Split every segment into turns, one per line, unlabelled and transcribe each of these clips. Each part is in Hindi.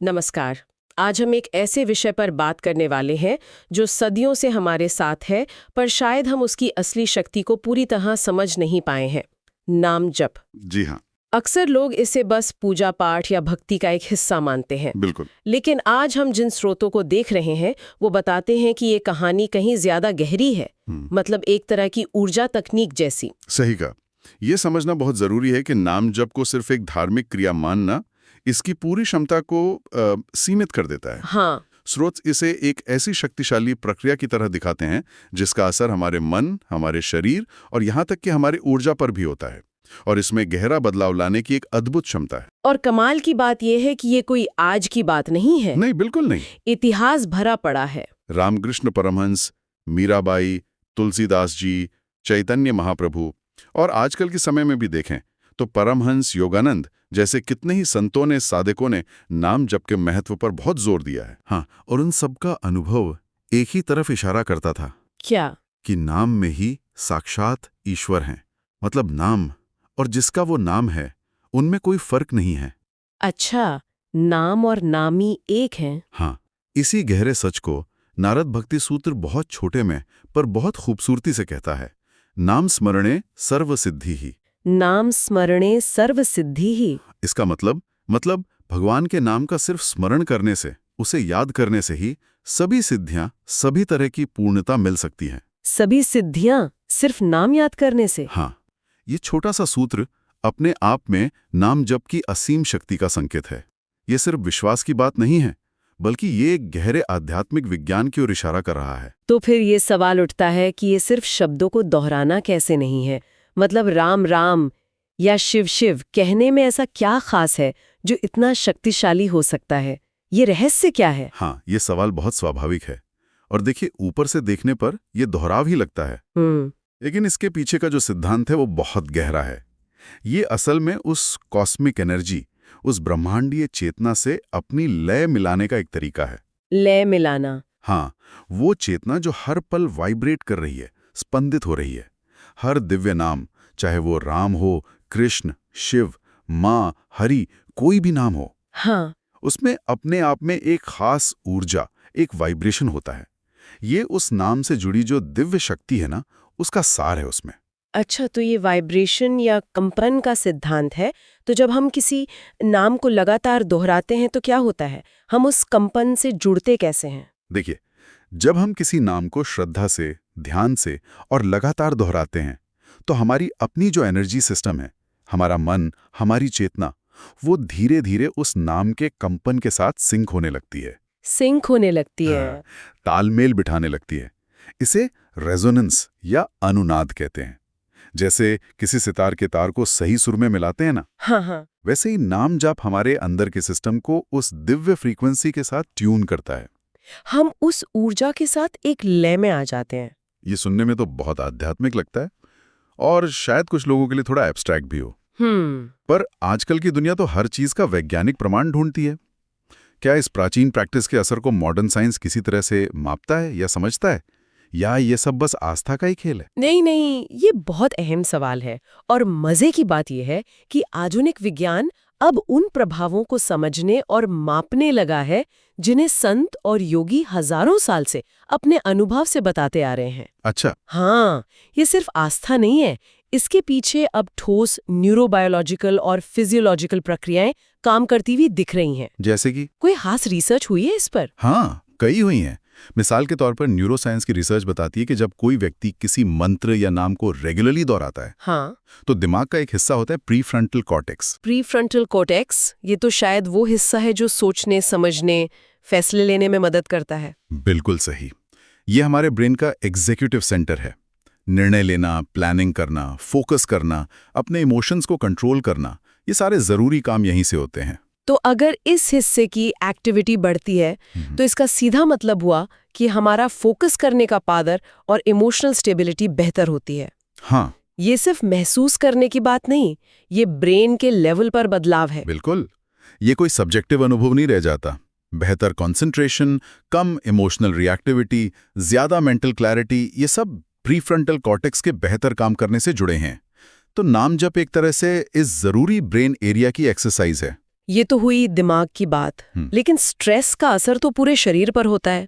नमस्कार। आज हम एक ऐसे विषय पर बात करने वाले हैं जो सदियों से हमारे साथ है, पर शायद हम उसकी असली शक्ति को पूरी तरह समझ नहीं पाए हैं। नाम जप।
जी हाँ।
अक्सर लोग इसे बस पूजा पाठ या भक्ति का एक हिस्सा मानते हैं।
बिल्कुल।
लेकिन आज हम जिन स्रोतों को देख रहे हैं वो बताते हैं कि ये कहानी कहीं ज्यादा गहरी है। मतलब एक तरह की ऊर्जा तकनीक जैसी।
सही कहा। ये समझना बहुत जरूरी है कि नाम जप को सिर्फ एक धार्मिक क्रिया मानना इसकी पूरी क्षमता को सीमित कर देता है।
हाँ।
स्रोत इसे एक ऐसी शक्तिशाली प्रक्रिया की तरह दिखाते हैं जिसका असर हमारे मन, हमारे शरीर और यहाँ तक कि हमारी ऊर्जा पर भी होता है, और इसमें गहरा बदलाव लाने की एक अद्भुत क्षमता है।
और कमाल की बात यह है कि ये कोई आज की बात नहीं है।
नहीं, बिल्कुल नहीं।
इतिहास भरा पड़ा है।
रामकृष्ण परमहंस, मीराबाई, तुलसीदास जी, चैतन्य महाप्रभु और आजकल के समय में भी देखें तो परमहंस योगानंद जैसे कितने ही संतों ने, साधकों ने नाम जप के महत्व पर बहुत जोर दिया है। हाँ, और उन सबका अनुभव एक ही तरफ इशारा करता था।
क्या?
कि नाम में ही साक्षात ईश्वर हैं। मतलब नाम और जिसका वो नाम है उनमें कोई फर्क नहीं है।
अच्छा, नाम और नामी एक हैं।
हाँ, इसी गहरे सच को नारद भक्ति सूत्र बहुत छोटे में पर बहुत खूबसूरती से कहता है। नाम स्मरणे सर्व सिद्धि ही।
नाम स्मरणे सर्व सिद्धि ही।
इसका मतलब भगवान के नाम का सिर्फ स्मरण करने से, उसे याद करने से ही सभी सिद्धियां, सभी तरह की पूर्णता मिल सकती है।
सभी सिद्धियां सिर्फ नाम याद करने से?
हाँ, ये छोटा सा सूत्र अपने आप में नाम जप की असीम शक्ति का संकेत है। ये सिर्फ विश्वास की बात नहीं है, बल्कि ये एक गहरे आध्यात्मिक विज्ञान की ओर इशारा कर रहा है।
तो फिर ये सवाल उठता है कि ये सिर्फ शब्दों को दोहराना कैसे नहीं है? मतलब राम राम या शिव शिव कहने में ऐसा क्या खास है जो इतना शक्तिशाली हो सकता है? ये रहस्य क्या है?
हाँ, ये सवाल बहुत स्वाभाविक है। और देखिए, ऊपर से देखने पर यह दोहराव ही लगता है, लेकिन इसके पीछे का जो सिद्धांत है वो बहुत गहरा है। ये असल में उस कॉस्मिक एनर्जी, उस ब्रह्मांडीय चेतना से अपनी लय मिलाने का एक तरीका है।
लय मिलाना?
हाँ, वो चेतना जो हर पल वाइब्रेट कर रही है, स्पंदित हो रही है। हर दिव्य नाम, चाहे वो राम हो, कृष्ण, शिव, माँ, हरि, कोई भी नाम हो,
हाँ,
उसमें अपने आप में एक खास ऊर्जा, एक वाइब्रेशन होता है। ये उस नाम से जुड़ी जो दिव्य शक्ति है ना, उसका सार है उसमें।
अच्छा, तो ये वाइब्रेशन या कंपन का सिद्धांत है। तो जब हम किसी नाम को लगातार दोहराते हैं तो क्या होता है? हम उस कंपन से जुड़ते कैसे हैं?
देखिए, जब हम किसी नाम को श्रद्धा से, ध्यान से और लगातार दोहराते हैं, तो हमारी अपनी जो एनर्जी सिस्टम है, हमारा मन, हमारी चेतना, वो धीरे धीरे उस नाम के कंपन के साथ सिंक होने लगती है।
सिंक होने लगती है?
हाँ, तालमेल बिठाने लगती है। इसे रेजोनेंस या अनुनाद कहते हैं। जैसे किसी सितार के तार को सही सुर में मिलाते हैं ना,
हाँ हाँ।
वैसे ही नाम जाप हमारे अंदर के सिस्टम को उस दिव्य फ्रीक्वेंसी के साथ ट्यून करता है।
हम उस ऊर्जा के साथ एक लय में आ जाते हैं।
ये सुनने में तो बहुत आध्यात्मिक लगता है और शायद कुछ लोगों के लिए थोड़ा एब्स्ट्रैक्ट भी हो। पर आजकल की दुनिया तो हर चीज का वैज्ञानिक प्रमाण ढूंढती है। क्या इस प्राचीन प्रैक्टिस के असर को मॉडर्न साइंस किसी तरह से मापता है या समझता है, या ये सब बस आस्था का ही खेल है?
नहीं नहीं, ये बहुत अहम सवाल है। और मजे की बात यह है कि आधुनिक विज्ञान अब उन प्रभावों को समझने और मापने लगा है जिन्हें संत और योगी हजारों साल से अपने अनुभव से बताते आ रहे हैं।
अच्छा।
हाँ, ये सिर्फ आस्था नहीं है। इसके पीछे अब ठोस न्यूरोबायोलॉजिकल और फिजियोलॉजिकल प्रक्रियाएं काम करती हुई दिख रही हैं।
जैसे कि?
कोई खास रिसर्च हुई है इस पर?
हाँ, कई हुई हैं। मिसाल के तौर पर न्यूरोसाइंस की रिसर्च बताती है कि जब कोई व्यक्ति किसी मंत्र या नाम को रेगुलरली दोहराता है,
हाँ,
तो दिमाग का एक हिस्सा होता है प्रीफ्रंटल कॉर्टेक्स।
प्रीफ्रंटल कॉर्टेक्स, ये तो शायद वो हिस्सा है जो सोचने, समझने, फैसले लेने में मदद करता है।
बिल्कुल सही। ये हमारे ब्रेन का एग्जीक्यूटिव सेंटर है। निर्णय लेना, प्लानिंग करना, फोकस करना, अपने इमोशंस को कंट्रोल करना, ये सारे जरूरी काम यहीं से होते हैं।
तो अगर इस हिस्से की एक्टिविटी बढ़ती है तो इसका सीधा मतलब हुआ कि हमारा फोकस करने का पावर और इमोशनल स्टेबिलिटी बेहतर होती है।
हाँ,
ये सिर्फ महसूस करने की बात नहीं, ये ब्रेन के लेवल पर बदलाव है।
बिल्कुल। ये कोई सब्जेक्टिव अनुभव नहीं रह जाता। बेहतर कंसंट्रेशन, कम इमोशनल रिएक्टिविटी, ज्यादा मेंटल क्लैरिटी, ये सब प्रीफ्रंटल कॉर्टेक्स के बेहतर काम करने से जुड़े हैं। तो नाम जप एक तरह से इस जरूरी ब्रेन एरिया की एक्सरसाइज है।
ये तो हुई दिमाग की बात, लेकिन स्ट्रेस का असर तो पूरे शरीर पर होता है।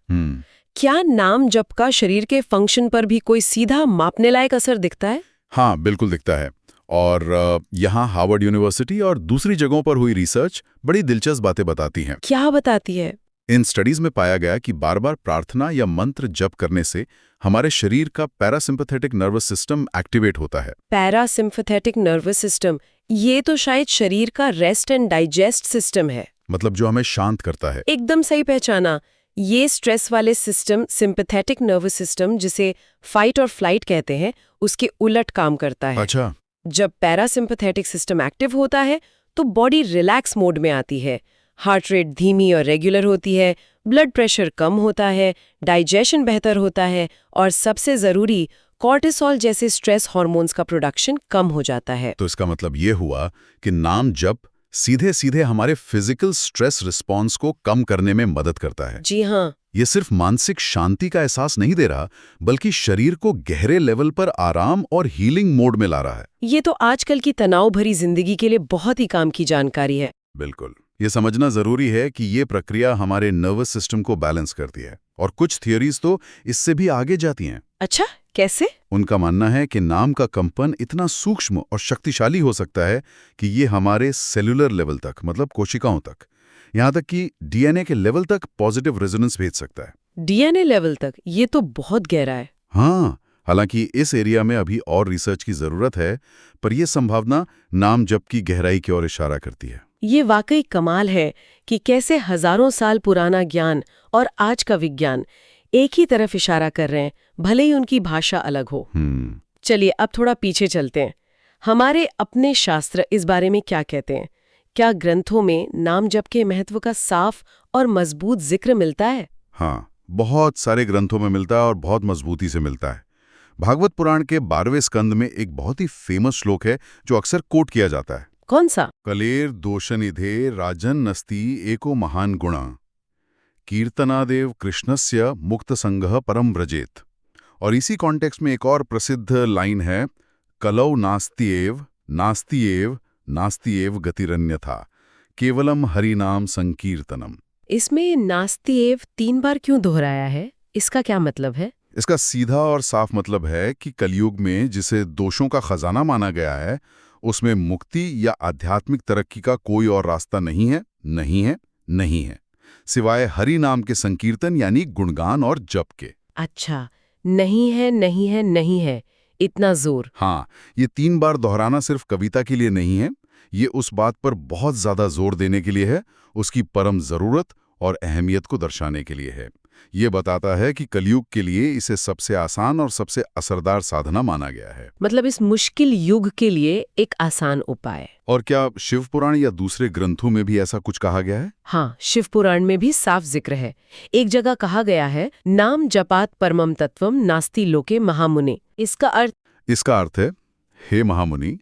क्या नाम जप का शरीर के फंक्शन पर भी कोई सीधा मापने लायक असर दिखता है?
हाँ, बिल्कुल दिखता है। और यहाँ हार्वर्ड यूनिवर्सिटी और दूसरी जगहों पर हुई रिसर्च बड़ी दिलचस्प बातें बताती हैं।
क्या बताती है?
इन स्टडीज में पाया गया कि बार-बार प्रार्थना या मंत्र जप करने से हमारे शरीर का पैरासिम्पैथेटिक नर्वस सिस्टम एक्टिवेट होता है।
पैरासिम्पैथेटिक नर्वस सिस्टम, ये तो शायद शरीर का रेस्ट एंड डाइजेस्ट सिस्टम है।
मतलब जो हमें शांत करता है।
एकदम सही पहचाना। ये स्ट्रेस वाले सिस्टम, सिंपैथेटिक नर्वस सिस्टम, जिसे फाइट और फ्लाइट कहते हैं, उसके उलट काम करता है।
अच्छा।
जब पैरासिम्पैथेटिक सिस्टम एक्टिव होता है तो बॉडी रिलैक्स मोड में आती है, हार्ट रेट धीमी और रेगुलर होती है, ब्लड प्रेशर कम होता है, डाइजेशन बेहतर होता है और सबसे जरूरी कॉर्टिसोल जैसे स्ट्रेस हार्मोन्स का प्रोडक्शन कम हो जाता है।
तो इसका मतलब ये हुआ कि नाम जप सीधे सीधे हमारे फिजिकल स्ट्रेस रिस्पॉन्स को कम करने में मदद करता है।
जी हाँ।
ये सिर्फ मानसिक शांति का एहसास नहीं दे रहा, बल्कि शरीर को गहरे लेवल पर आराम और हीलिंग मोड में ला रहा है।
ये तो आजकल की तनाव भरी जिंदगी के लिए बहुत ही काम की जानकारी है।
बिल्कुल। ये समझना जरूरी है कि ये प्रक्रिया हमारे नर्वस सिस्टम को बैलेंस करती है, और कुछ थियोरीज तो इससे भी आगे जाती हैं।
अच्छा, कैसे?
उनका मानना है कि नाम का कंपन इतना सूक्ष्म और शक्तिशाली हो सकता है कि ये हमारे सेलुलर लेवल तक, मतलब कोशिकाओं तक, यहाँ तक कि डीएनए के लेवल तक पॉजिटिव रेजोनेंस भेज सकता है।
डीएनए लेवल तक? ये तो बहुत गहरा है।
हाँ, हालांकि इस एरिया में अभी और रिसर्च की जरूरत है, पर यह संभावना नाम जप की गहराई की ओर इशारा करती है।
ये वाकई कमाल है कि कैसे हजारों साल पुराना ज्ञान और आज का विज्ञान एक ही तरफ इशारा कर रहे हैं, भले ही उनकी भाषा अलग हो। चलिए अब थोड़ा पीछे चलते हैं। हमारे अपने शास्त्र इस बारे में क्या कहते हैं? क्या ग्रंथों में नाम जप के महत्व का साफ और मजबूत जिक्र मिलता है?
हाँ, बहुत सारे ग्रंथों में मिलता है और बहुत मजबूती से मिलता है। भागवत पुराण के 12वें स्कंद में एक बहुत ही फेमस श्लोक है जो अक्सर कोट किया जाता है।
कौन सा?
कलेर दोषनिधे राजन नस्ति एको महान गुणा कीर्तनादेव कृष्णस्य मुक्त संगः परम व्रजेत। और इसी कॉन्टेक्स्ट में एक और प्रसिद्ध लाइन है, कलौ नास्त्येव नास्त्येव नास्त्येव गतिरन्यथा केवलम हरिनाम संकीर्तनम।
इसमें नास्त्येव 3 बार क्यों दोहराया है? इसका क्या मतलब है?
इसका सीधा और साफ मतलब है कि कलयुग में जिसे दोषों का खजाना माना गया है, उसमें मुक्ति या आध्यात्मिक तरक्की का कोई और रास्ता नहीं है, नहीं है, नहीं है, सिवाय हरि नाम के संकीर्तन यानी गुणगान और जप के।
अच्छा, नहीं है, नहीं है, नहीं है, इतना जोर?
हाँ, ये 3 बार दोहराना सिर्फ कविता के लिए नहीं है, ये उस बात पर बहुत ज्यादा जोर देने के लिए है, उसकी परम जरूरत और अहमियत को दर्शाने के लिए है। ये बताता है कि कलयुग के लिए इसे सबसे आसान और सबसे असरदार साधना माना गया है।
मतलब इस मुश्किल युग के लिए एक आसान उपाय।
और क्या शिव पुराण या दूसरे ग्रंथों में भी ऐसा कुछ कहा गया है?
हाँ, शिव पुराण में भी साफ जिक्र है। एक जगह कहा गया है, नाम जपात परमम तत्वम नास्ति लोके महामुने। इसका अर्थ
है, हे महामुनि,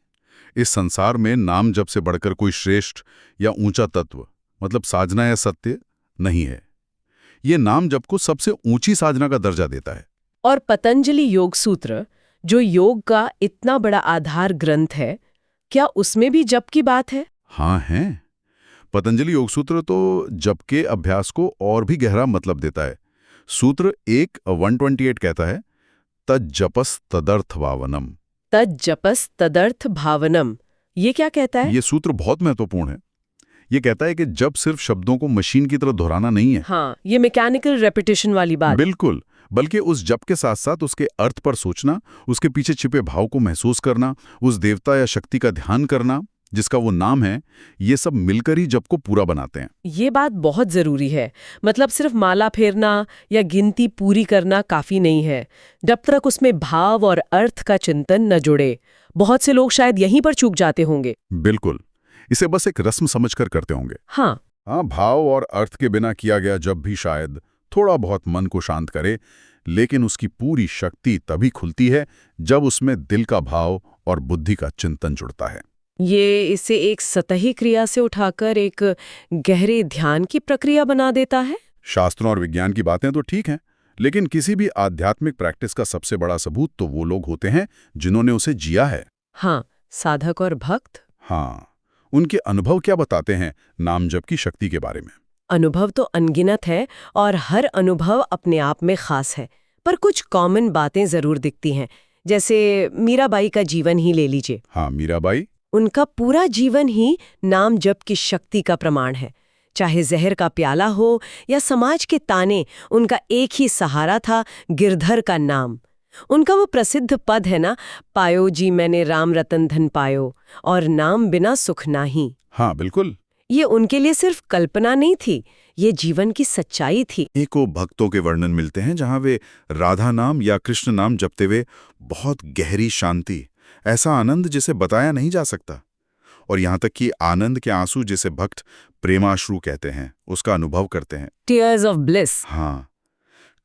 इस संसार में नाम जप से बढ़कर कोई श्रेष्ठ या ऊंचा तत्व, मतलब साधना या सत्य नहीं है। ये नाम जप को सबसे ऊंची साधना का दर्जा देता है।
और पतंजलि योग सूत्र, जो योग का इतना बड़ा आधार ग्रंथ है, क्या उसमें भी जप की बात है?
हाँ है। पतंजलि योग सूत्र तो जप के अभ्यास को और भी गहरा मतलब देता है। सूत्र 128 कहता है, तज्जपस तदर्थ भावनम।
तज्जपस तदर्थ भावनम, ये क्या कहता है?
ये सूत्र बहुत महत्वपूर्ण है। ये कहता है कि जब सिर्फ शब्दों को मशीन की तरह दोहराना नहीं है।
हाँ, ये मैकेनिकल रेपिटेशन वाली बात।
बिल्कुल, बल्कि उस जप के साथ साथ उसके अर्थ पर सोचना, उसके पीछे छिपे भाव को महसूस करना, उस देवता या शक्ति का ध्यान करना जिसका वो नाम है, ये सब मिलकर ही जप को पूरा बनाते हैं।
ये बात बहुत जरूरी है। मतलब सिर्फ माला फेरना या गिनती पूरी करना काफी नहीं है, जब तक उसमें भाव और अर्थ का चिंतन न जुड़े। बहुत से लोग शायद यहीं पर चूक जाते होंगे।
बिल्कुल, इसे बस एक रस्म समझकर करते होंगे।
हाँ,
भाव और अर्थ के बिना किया गया जब भी शायद थोड़ा बहुत मन को शांत करे, लेकिन उसकी पूरी शक्ति तभी खुलती है जब उसमें दिल का भाव और बुद्धि का चिंतन जुड़ता है।
ये इसे एक सतही क्रिया से उठाकर एक गहरे ध्यान की प्रक्रिया बना देता है।
शास्त्रों और विज्ञान की बातें तो ठीक हैं, लेकिन किसी भी आध्यात्मिक प्रैक्टिस का सबसे बड़ा सबूत तो वो लोग होते हैं जिन्होंने उसे जिया है।
हाँ, साधक और भक्त।
हाँ, उनके अनुभव क्या बताते हैं नाम जप की शक्ति के बारे में?
अनुभव तो अनगिनत है और हर अनुभव अपने आप में खास है, पर कुछ कॉमन बातें जरूर दिखती हैं। जैसे मीराबाई का जीवन ही ले लीजिए।
हाँ, मीराबाई।
उनका पूरा जीवन ही नाम जप की शक्ति का प्रमाण है। चाहे जहर का प्याला हो या समाज के ताने, उनका एक ही सहारा था, गिरधर का नाम। उनका वो प्रसिद्ध पद है ना, पायो जी मैंने राम रतन धन पायो, और नाम बिना सुख नाही।
हाँ, बिल्कुल।
ये उनके लिए सिर्फ कल्पना नहीं थी, ये जीवन की सच्चाई थी।
एक वो भक्तों के वर्णन मिलते हैं जहां वे राधा नाम या कृष्ण नाम जपते हुए बहुत गहरी शांति, ऐसा आनंद जिसे बताया नहीं जा सकता, और यहाँ तक कि आनंद के आंसू जिसे भक्त प्रेमाश्रु कहते हैं, उसका अनुभव करते हैं।
Tears of bliss.
हाँ,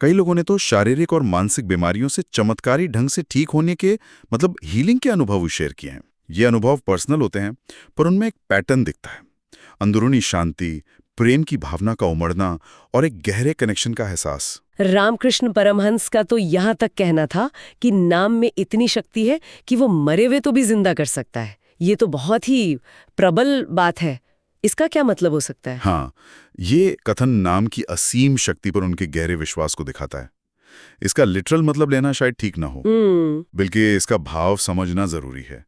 कई लोगों ने तो शारीरिक और मानसिक बीमारियों से चमत्कारी ढंग से ठीक होने के मतलब हीलिंग के अनुभव शेयर किए हैं। ये अनुभव पर्सनल होते हैं, पर उनमें एक पैटर्न दिखता है। अंदरूनी शांति, प्रेम की भावना का उमड़ना और एक गहरे कनेक्शन का एहसास।
रामकृष्ण परमहंस का तो यहाँ तक कहना था कि नाम में इतनी शक्ति है कि वो मरे हुए तो भी जिंदा कर सकता है। ये तो बहुत ही प्रबल बात है। इसका क्या मतलब हो सकता है?
हाँ, ये कथन नाम की असीम शक्ति पर उनके गहरे विश्वास को दिखाता है। इसका लिटरल मतलब लेना शायद ठीक ना हो, बल्कि इसका भाव समझना जरूरी है।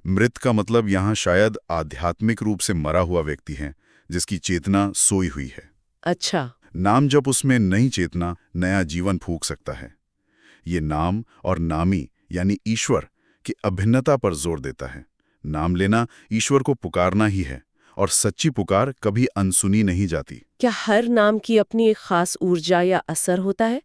मृत का मतलब यहाँ शायद आध्यात्मिक रूप से मरा हुआ व्यक्ति है, जिसकी चेतना सोई हुई है।
अच्छा।
नाम जब उसमें नई चेतना, नया जीवन फूंक सकता है। ये नाम और नामी यानी ईश्वर की अभिन्नता पर जोर देता है। नाम लेना ईश्वर को पुकारना ही है, और सच्ची पुकार कभी अनसुनी नहीं जाती।
क्या हर नाम की अपनी एक खास ऊर्जा या असर होता है?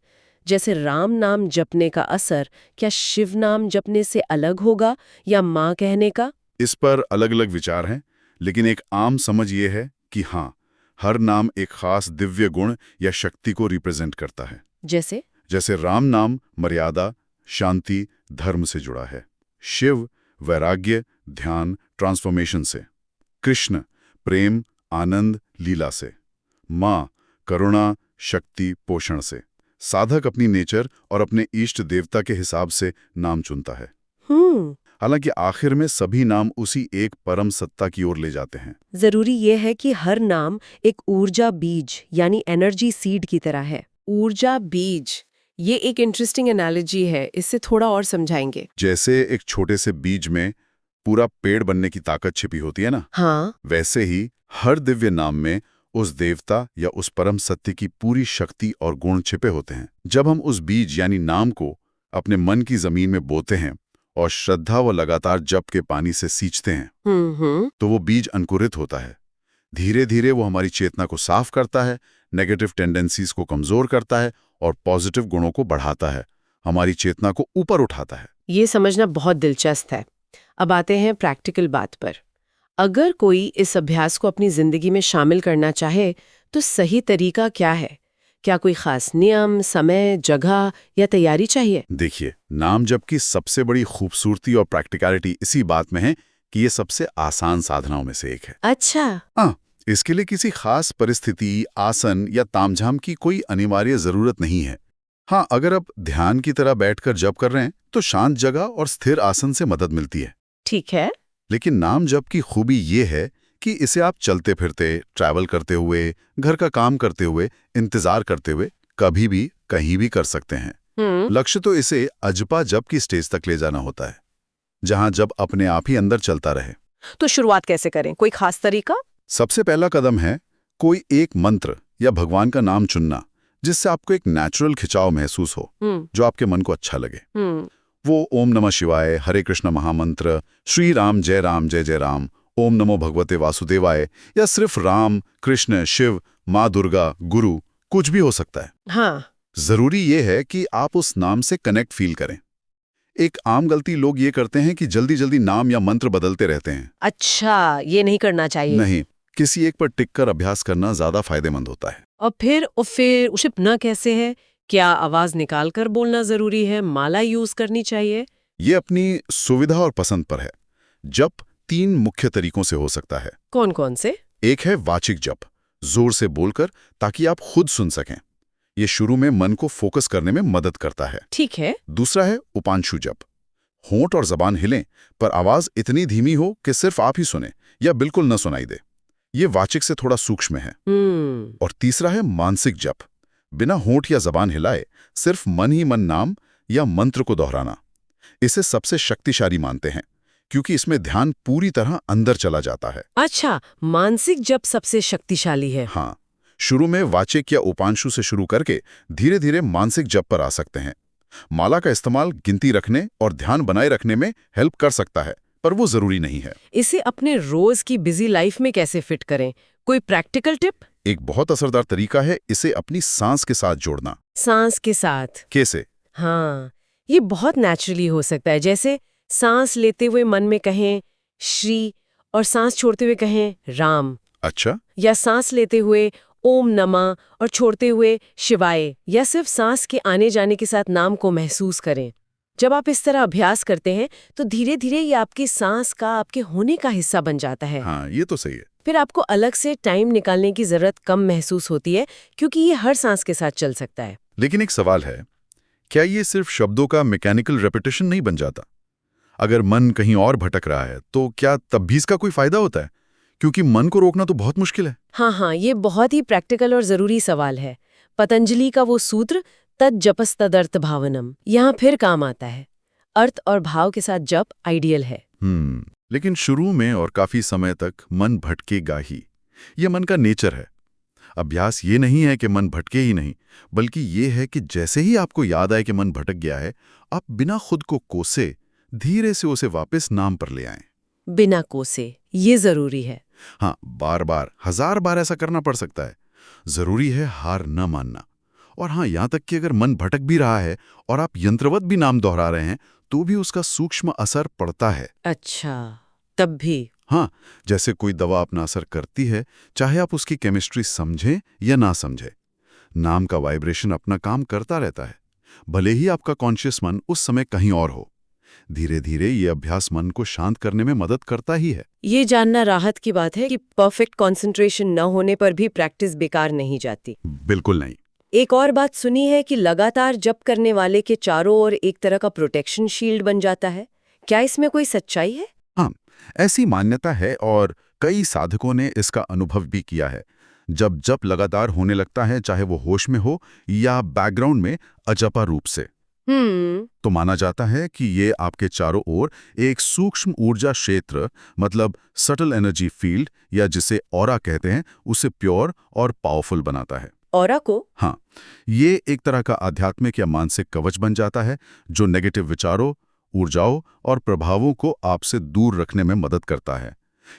जैसे राम नाम जपने का असर क्या शिव नाम जपने से अलग होगा, या माँ कहने का?
इस पर अलग अलग विचार हैं, लेकिन एक आम समझ ये है कि हाँ, हर नाम एक खास दिव्य गुण या शक्ति को रिप्रेजेंट करता है। जैसे राम नाम मर्यादा, शांति, धर्म से जुड़ा है। शिव वैराग्य, ध्यान, ट्रांसफॉर्मेशन से। कृष्ण प्रेम, आनंद, लीला से। माँ करुणा, शक्ति, पोषण से। साधक अपनी नेचर और अपने इष्ट देवता के हिसाब से नाम चुनता है। हालांकि आखिर में सभी नाम उसी एक परम सत्ता की ओर ले जाते हैं।
जरूरी ये है कि हर नाम एक ऊर्जा बीज यानी एनर्जी सीड की तरह है। ऊर्जा बीज, ये एक इंटरेस्टिंग एनालॉजी है, इससे थोड़ा और समझाएंगे।
जैसे एक छोटे से बीज में पूरा पेड़ बनने की ताकत छिपी होती है ना,
हाँ,
वैसे ही हर दिव्य नाम में उस देवता या उस परम सत्य की पूरी शक्ति और गुण छिपे होते हैं। जब हम उस बीज यानी नाम को अपने मन की जमीन में बोते हैं और श्रद्धा व लगातार जप के पानी से सींचते हैं, तो वो बीज अंकुरित होता है। धीरे धीरे वो हमारी चेतना को साफ करता है, नेगेटिव टेंडेंसीज को कमजोर करता है और पॉजिटिव गुणों को बढ़ाता है, हमारी चेतना को ऊपर उठाता है।
ये समझना बहुत दिलचस्प है। अब आते हैं प्रैक्टिकल बात पर। अगर कोई इस अभ्यास को अपनी जिंदगी में शामिल करना चाहे तो सही तरीका क्या है? क्या कोई खास नियम, समय, जगह या तैयारी चाहिए?
देखिए, नाम जप की सबसे बड़ी खूबसूरती और प्रैक्टिकलिटी इसी बात में है कि ये सबसे आसान साधनाओं में से एक है।
अच्छा।
हाँ, इसके लिए किसी खास परिस्थिति, आसन या तामझाम की कोई अनिवार्य जरूरत नहीं है। हाँ, अगर आप ध्यान की तरह बैठकर जप कर रहे हैं तो शांत जगह और स्थिर आसन से मदद मिलती है।
ठीक है।
लेकिन नाम जप की खूबी ये है कि इसे आप चलते फिरते, ट्रैवल करते हुए, घर का काम करते हुए, इंतजार करते हुए कभी भी कहीं भी कर सकते हैं। लक्ष्य तो इसे अजपा जप की स्टेज तक ले जाना होता है, जहां जप अपने आप ही अंदर चलता रहे।
तो शुरुआत कैसे करें? कोई खास तरीका?
सबसे पहला कदम है कोई एक मंत्र या भगवान का नाम चुनना, जिससे आपको एक नेचुरल खिंचाव महसूस हो, जो आपके मन को अच्छा लगे। वो ओम नमः शिवाय, हरे कृष्ण महामंत्र, श्री राम जय जय राम, ओम नमो भगवते वासुदेवाय, या सिर्फ राम, कृष्ण, शिव, माँ दुर्गा, गुरु, कुछ भी हो सकता है।
हाँ।
जरूरी ये है कि आप उस नाम से कनेक्ट फील करें। एक आम गलती लोग ये करते हैं कि जल्दी जल्दी नाम या मंत्र बदलते रहते हैं।
अच्छा, ये नहीं करना चाहिए।
नहीं, किसी एक पर टिक कर अभ्यास करना ज्यादा फायदेमंद होता है।
और फिर उछिपना कैसे है? क्या आवाज निकाल कर बोलना जरूरी है? माला यूज करनी चाहिए?
ये अपनी सुविधा और पसंद पर है। जप 3 मुख्य तरीकों से हो सकता है।
कौन कौन से?
एक है वाचिक जप, जोर से बोलकर ताकि आप खुद सुन सकें। ये शुरू में मन को फोकस करने में मदद करता है।
ठीक है।
दूसरा है उपांशु जप, होंठ और जबान हिलें, पर आवाज इतनी धीमी हो कि सिर्फ आप ही सुने या बिल्कुल न सुनाई दे। ये वाचिक से थोड़ा सूक्ष्म है। और तीसरा है मानसिक जप। बिना होंठ या जबान हिलाए सिर्फ मन ही मन नाम या मंत्र को दोहराना। इसे सबसे शक्तिशाली मानते हैं, क्योंकि इसमें ध्यान पूरी तरह अंदर चला जाता है।
अच्छा, मानसिक जप सबसे शक्तिशाली है।
हाँ, शुरू में वाचिक या उपांशु से शुरू करके धीरे धीरे मानसिक जप पर आ सकते हैं। माला का इस्तेमाल गिनती रखने और ध्यान बनाए रखने में हेल्प कर सकता है, पर वो जरूरी नहीं है।
इसे अपने रोज की बिजी लाइफ में कैसे फिट करें? कोई प्रैक्टिकल टिप?
एक बहुत असरदार तरीका है इसे अपनी सांस के साथ जोड़ना।
सांस के साथ?
कैसे?
हाँ, ये बहुत नेचुरली हो सकता है। जैसे सांस लेते हुए मन में कहें श्री और सांस छोड़ते हुए कहें राम।
अच्छा।
या सांस लेते हुए ओम नमः और छोड़ते हुए शिवाय, या सिर्फ सांस के आने जाने के साथ नाम को महसूस करें। जब आप इस तरह अभ्यास करते हैं तो धीरे धीरे ये आपकी सांस का, आपके होने का हिस्सा बन जाता है।
हाँ, ये तो सही है।
फिर आपको अलग से टाइम निकालने की जरूरत कम महसूस होती है, क्योंकि ये हर सांस के साथ चल सकता है।
लेकिन एक सवाल है, क्या ये सिर्फ शब्दों का मैकेनिकल रेपिटेशन नहीं बन जाता? अगर मन कहीं और भटक रहा है तो क्या तब भी इसका कोई फायदा होता है? क्योंकि मन को रोकना तो बहुत मुश्किल है।
हाँ, ये बहुत ही प्रैक्टिकल और जरूरी सवाल है। पतंजलि का वो सूत्र तज्जपस तदर्थ भावनम यहाँ फिर काम आता है। अर्थ और भाव के साथ जप आइडियल है।
लेकिन शुरू में और काफी समय तक मन भटकेगा ही। ये मन का नेचर है। अभ्यास ये नहीं है कि मन भटके ही नहीं, बल्कि ये है कि जैसे ही आपको याद आए कि मन भटक गया है, आप बिना खुद को कोसे धीरे से उसे वापस नाम पर ले आएं।
बिना कोसे, ये जरूरी है।
हाँ, बार बार, 1000 बार ऐसा करना पड़ सकता है। जरूरी है हार न मानना। और हाँ, यहां तक कि अगर मन भटक भी रहा है और आप यंत्रवत भी नाम दोहरा रहे हैं, तो भी उसका सूक्ष्म असर पड़ता है।
अच्छा, तब भी?
हाँ, जैसे कोई दवा अपना असर करती है, चाहे आप उसकी केमिस्ट्री समझें या ना समझें। नाम का वाइब्रेशन अपना काम करता रहता है, भले ही आपका कॉन्शियस मन उस समय कहीं और हो। धीरे धीरे ये अभ्यास मन को शांत करने में मदद करता ही है।
ये जानना राहत की बात है कि परफेक्ट कंसंट्रेशन न होने पर भी प्रैक्टिस बेकार नहीं जाती।
बिल्कुल नहीं।
एक और बात सुनी है कि लगातार जप करने वाले के चारों ओर एक तरह का प्रोटेक्शन शील्ड बन जाता है। क्या इसमें कोई सच्चाई है?
हाँ, ऐसी मान्यता है और कई साधकों ने इसका अनुभव भी किया है। जब जप लगातार होने लगता है, चाहे वो होश में हो या बैकग्राउंड में अजपा रूप से, तो माना जाता है कि ये आपके चारों ओर एक सूक्ष्म ऊर्जा क्षेत्र, मतलब सटल एनर्जी फील्ड, या जिसे ऑरा कहते हैं, उसे प्योर और पावरफुल बनाता है।
ऑरा को?
हाँ, ये एक तरह का आध्यात्मिक या मानसिक कवच बन जाता है जो नेगेटिव विचारों, ऊर्जाओं और प्रभावों को आपसे दूर रखने में मदद करता है।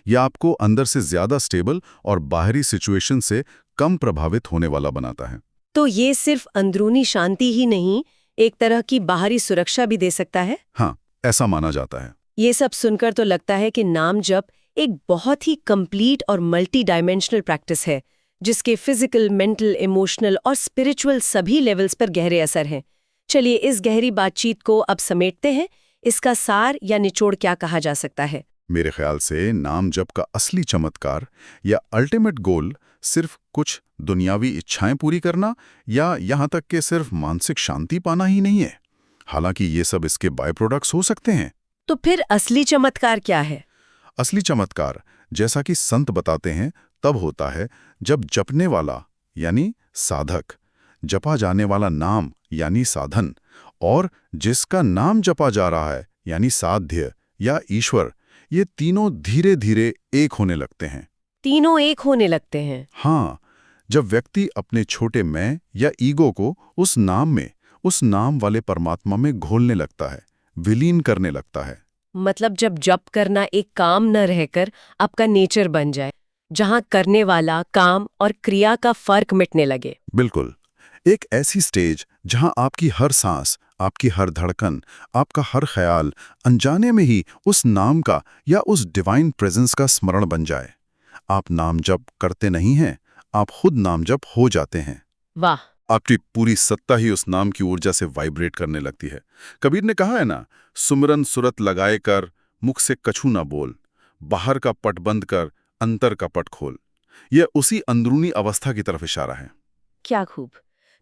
यह आपको अंदर से ज्यादा स्टेबल और बाहरी सिचुएशन से कम प्रभावित होने वाला बनाता है।
तो ये सिर्फ अंदरूनी शांति ही नहीं, एक तरह की बाहरी सुरक्षा भी दे सकता है?
हाँ, ऐसा माना जाता है।
ये सब सुनकर तो लगता है कि नाम जप एक बहुत ही कंप्लीट और मल्टी डायमेंशनल प्रैक्टिस है, जिसके फिजिकल, मेंटल, इमोशनल और स्पिरिचुअल सभी लेवल्स पर गहरे असर हैं। चलिए इस गहरी बातचीत को अब समेटते हैं। इसका सार या निचोड़ क्या कहा जा सकता है?
मेरे ख्याल से नाम जप का असली चमत्कार या अल्टीमेट गोल सिर्फ कुछ दुनियावी इच्छाएं पूरी करना या यहाँ तक कि सिर्फ मानसिक शांति पाना ही नहीं है। हालांकि ये सब इसके बाय प्रोडक्ट्स हो सकते हैं।
तो फिर असली चमत्कार क्या है?
असली चमत्कार, जैसा कि संत बताते हैं, तब होता है जब जपने वाला यानी साधक, जपा जाने वाला नाम यानी साधन, और जिसका नाम जपा जा रहा है यानी साध्य या ईश्वर, ये तीनों धीरे धीरे एक होने लगते हैं।
तीनों एक होने लगते हैं?
हाँ, जब व्यक्ति अपने छोटे मैं या ईगो को उस नाम में, उस नाम वाले परमात्मा में घोलने लगता है, विलीन करने लगता है।
मतलब जब जप करना एक काम न रहकर आपका नेचर बन जाए, जहां करने वाला, काम और क्रिया का फर्क मिटने लगे।
बिल्कुल, एक ऐसी स्टेज जहां आपकी हर सांस, आपकी हर धड़कन, आपका हर ख्याल अनजाने में ही उस नाम का या उस डिवाइन प्रेजेंस का स्मरण बन जाए। आप नाम जप करते नहीं हैं, आप खुद नाम जप हो जाते हैं।
वाह!
आपकी पूरी सत्ता ही उस नाम की ऊर्जा से वाइब्रेट करने लगती है। कबीर ने कहा है ना, सुमरन सुरत लगाए कर मुख से कछू ना बोल, बाहर का पट बंद कर अंतर का पट खोल। यह उसी अंदरूनी अवस्था की तरफ इशारा है।
क्या खूब!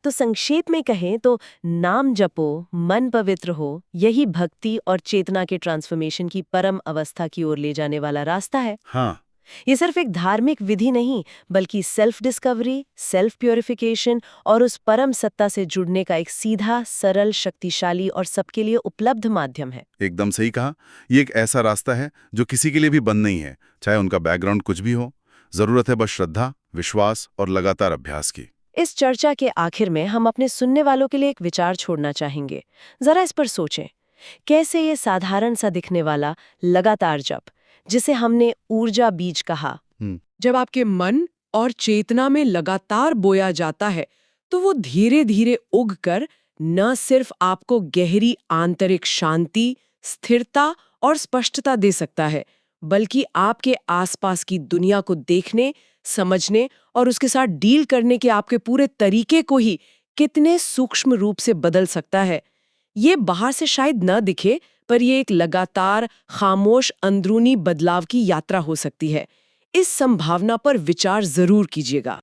तो संक्षेप में कहें तो नाम जपो, मन पवित्र हो, यही भक्ति और चेतना के ट्रांसफॉर्मेशन की परम अवस्था की ओर ले जाने वाला रास्ता है।
हाँ,
ये सिर्फ एक धार्मिक विधि नहीं, बल्कि सेल्फ डिस्कवरी, सेल्फ प्योरिफिकेशन और उस परम सत्ता से जुड़ने का एक सीधा, सरल, शक्तिशाली और सबके लिए उपलब्ध माध्यम है।
एकदम सही कहा। ये एक ऐसा रास्ता है जो किसी के लिए भी बंद नहीं है, चाहे उनका बैकग्राउंड कुछ भी हो। जरूरत है बस श्रद्धा, विश्वास और लगातार अभ्यास की।
इस चर्चा के आखिर में हम अपने सुनने वालों के लिए एक विचार छोड़ना चाहेंगे। जरा इस पर सोचें, कैसे ये साधारण सा दिखने वाला लगातार जप, जिसे हमने ऊर्जा बीज कहा, जब आपके मन और चेतना में लगातार बोया जाता है तो वो धीरे धीरे उगकर न सिर्फ आपको गहरी आंतरिक शांति, स्थिरता और स्पष्टता दे सकता है, बल्कि आपके आसपास की दुनिया को देखने, समझने और उसके साथ डील करने के आपके पूरे तरीके को ही कितने सूक्ष्म रूप से बदल सकता है। ये बाहर से शायद न दिखे, पर ये एक लगातार खामोश अंदरूनी बदलाव की यात्रा हो सकती है। इस संभावना पर विचार जरूर कीजिएगा।